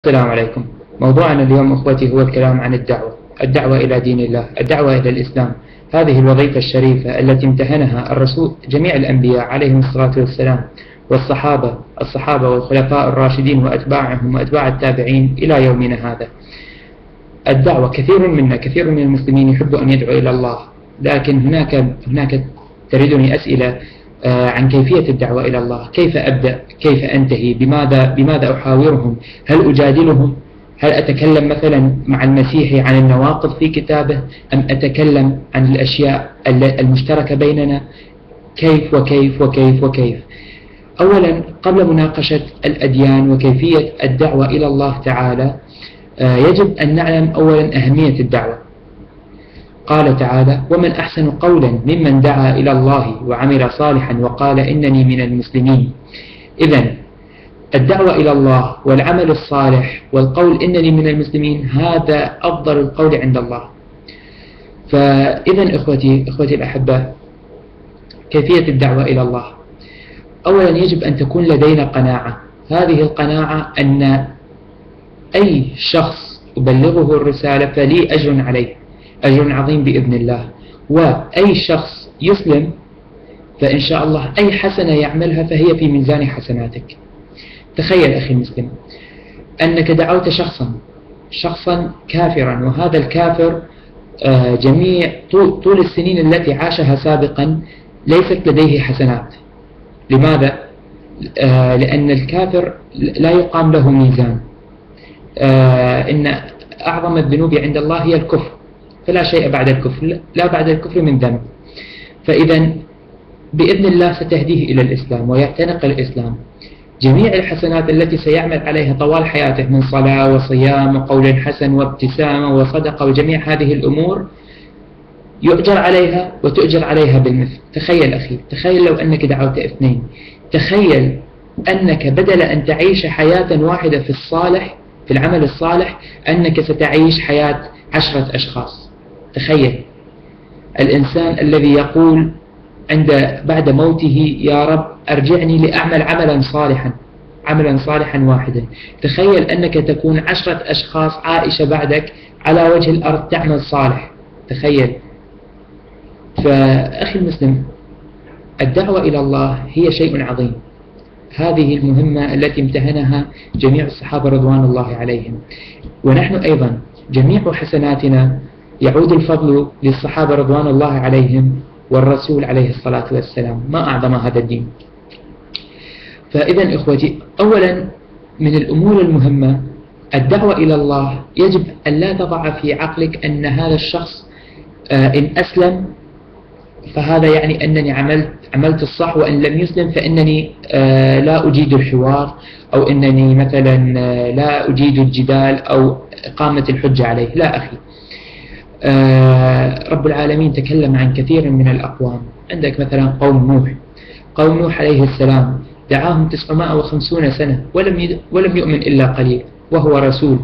السلام عليكم. موضوعنا اليوم أخوتي هو الكلام عن الدعوة إلى دين الله، الدعوة إلى الإسلام. هذه الوظيفة الشريفة التي امتهنها الرسول جميع الأنبياء عليهم الصلاة والسلام، والصحابة والخلفاء الراشدين وأتباعهم وأتباع التابعين إلى يومنا هذا. الدعوة كثير من المسلمين يحب أن يدعو إلى الله، لكن هناك تردني أسئلة عن كيفية الدعوة إلى الله. كيف أبدأ؟ كيف أنتهي؟ بماذا أحاورهم؟ هل أجادلهم؟ هل أتكلم مثلا مع المسيحي عن النواقض في كتابه، أم أتكلم عن الأشياء المشتركة بيننا؟ كيف وكيف وكيف وكيف؟ أولا، قبل مناقشة الأديان وكيفية الدعوة إلى الله تعالى، يجب أن نعلم أولا أهمية الدعوة. قال تعالى: ومن أحسن قولا ممن دعا إلى الله وعمل صالحا وقال إنني من المسلمين. إذن الدعوة إلى الله والعمل الصالح والقول إنني من المسلمين هذا أفضل القول عند الله. فإذن إخوتي الأحبة، كيفية الدعوة إلى الله. أولا، يجب أن تكون لدينا قناعة. هذه القناعة أن أي شخص أبلغه الرسالة فلي أجر عليه، أجر عظيم بإذن الله. وأي شخص يسلم فإن شاء الله أي حسنة يعملها فهي في ميزان حسناتك. تخيل أخي المسلم أنك دعوت شخصا كافرا، وهذا الكافر جميع طول السنين التي عاشها سابقا ليست لديه حسنات. لماذا؟ لأن الكافر لا يقام له ميزان. إن أعظم الذنوب عند الله هي الكفر، فلا شيء بعد الكفر، لا بعد الكفر من ذنب. فإذا بإذن الله ستهديه إلى الإسلام ويعتنق الإسلام. جميع الحسنات التي سيعمل عليها طوال حياته من صلاة وصيام وقول حسن وابتسامة وصدقة وجميع هذه الأمور يؤجر عليها وتؤجر عليها بالمثل. تخيل أخي، تخيل لو أنك دعوت اثنين. تخيل أنك بدل أن تعيش حياة واحدة في العمل الصالح أنك ستعيش حياة 10 أشخاص. تخيل الإنسان الذي يقول بعد موته: يا رب أرجعني لأعمل عملا صالحا واحدا. تخيل أنك تكون 10 أشخاص عائشة بعدك على وجه الأرض تعمل صالح. تخيل. فأخي المسلم، الدعوة إلى الله هي شيء عظيم. هذه المهمة التي امتهنها جميع الصحابة رضوان الله عليهم، ونحن أيضا جميع حسناتنا يعود الفضل للصحابة رضوان الله عليهم والرسول عليه الصلاة والسلام. ما أعظم هذا الدين. فإذا إخوتي، أولا من الأمور المهمة الدعوة إلى الله. يجب أن لا تضع في عقلك أن هذا الشخص إن أسلم فهذا يعني أنني عملت الصح، وإن لم يسلم فإنني لا أجيد الحوار، أو أنني مثلا لا أجيد الجدال أو إقامة الحجة عليه. لا أخي، رب العالمين تكلم عن كثير من الأقوام. عندك مثلا قوم نوح عليه السلام، دعاهم 950 سنة ولم يؤمن إلا قليل، وهو رسول،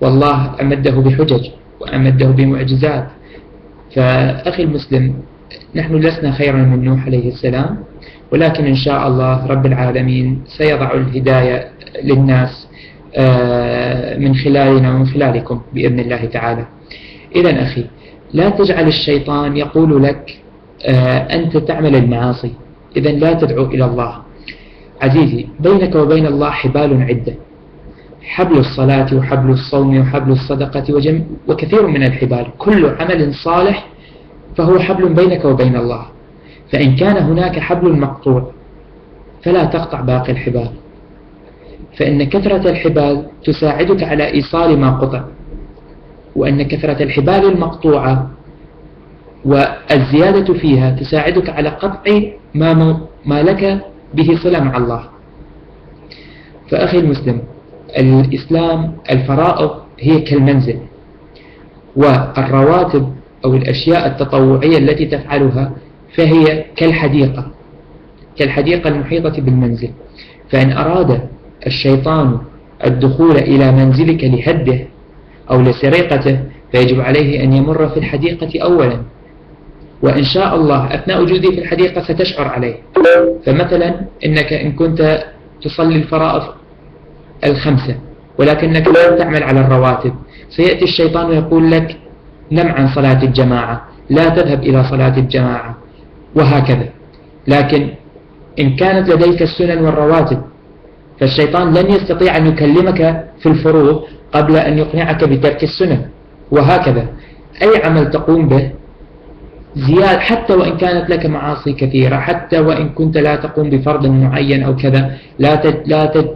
والله أمده بحجج وأمده بمعجزات. فأخي المسلم، نحن لسنا خيرا من نوح عليه السلام، ولكن إن شاء الله رب العالمين سيضع الهداية للناس من خلالنا ومن خلالكم بإذن الله تعالى. إذا أخي، لا تجعل الشيطان يقول لك أنت تعمل المعاصي، إذا لا تدعو إلى الله. عزيزي، بينك وبين الله حبال عدة: حبل الصلاة وحبل الصوم وحبل الصدقة وكثير من الحبال. كل عمل صالح فهو حبل بينك وبين الله. فإن كان هناك حبل مقطوع فلا تقطع باقي الحبال، فإن كثرة الحبال تساعدك على إيصال ما قطع، وأن كثرة الحبال المقطوعة والزيادة فيها تساعدك على قطع ما لك به صلة مع الله. فأخي المسلم، الإسلام الفرائض هي كالمنزل، والرواتب أو الأشياء التطوعية التي تفعلها فهي كالحديقة المحيطة بالمنزل. فإن أراد الشيطان الدخول إلى منزلك لهده أو لسرقته فيجب عليه أن يمر في الحديقة أولا، وإن شاء الله أثناء وجودي في الحديقة ستشعر عليه. فمثلا إنك إن كنت تصلي الفرائض 5 ولكنك لا تعمل على الرواتب، سيأتي الشيطان ويقول لك نم عن صلاة الجماعة، لا تذهب إلى صلاة الجماعة، وهكذا. لكن إن كانت لديك السنن والرواتب فالشيطان لن يستطيع أن يكلمك في الفروض قبل أن يقنعك بترك السنن، وهكذا. أي عمل تقوم به زيادة، حتى وإن كانت لك معاصي كثيرة، حتى وإن كنت لا تقوم بفرض معين أو كذا،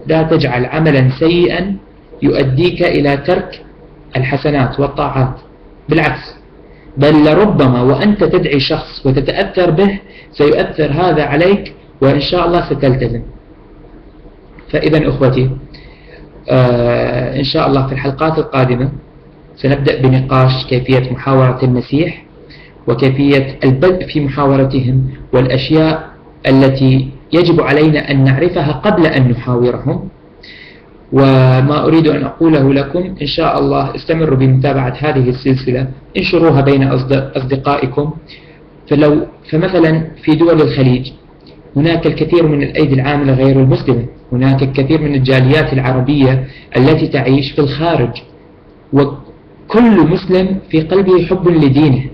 لا تجعل عملا سيئا يؤديك إلى ترك الحسنات والطاعات، بالعكس، بل لربما وأنت تدعي شخص وتتأثر به سيؤثر هذا عليك وإن شاء الله ستلتزم. فإذا أخوتي، إن شاء الله في الحلقات القادمة سنبدأ بنقاش كيفية محاورة المسيح وكيفية البدء في محاورتهم والأشياء التي يجب علينا أن نعرفها قبل أن نحاورهم. وما أريد أن أقوله لكم، إن شاء الله استمروا بمتابعة هذه السلسلة، انشروها بين أصدقائكم. فمثلا في دول الخليج هناك الكثير من الأيدي العاملة غير المسلمة، هناك الكثير من الجاليات العربية التي تعيش في الخارج، وكل مسلم في قلبه حب لدينه،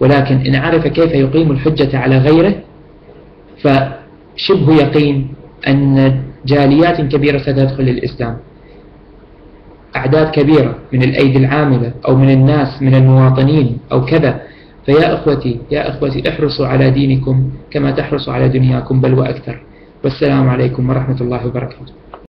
ولكن إن عرف كيف يقيم الحجة على غيره فشبه يقين أن جاليات كبيرة ستدخل الإسلام، أعداد كبيرة من الأيدي العاملة أو من الناس من المواطنين أو كذا. فيا أخوتي احرصوا على دينكم كما تحرصوا على دنياكم، بل وأكثر. والسلام عليكم ورحمة الله وبركاته.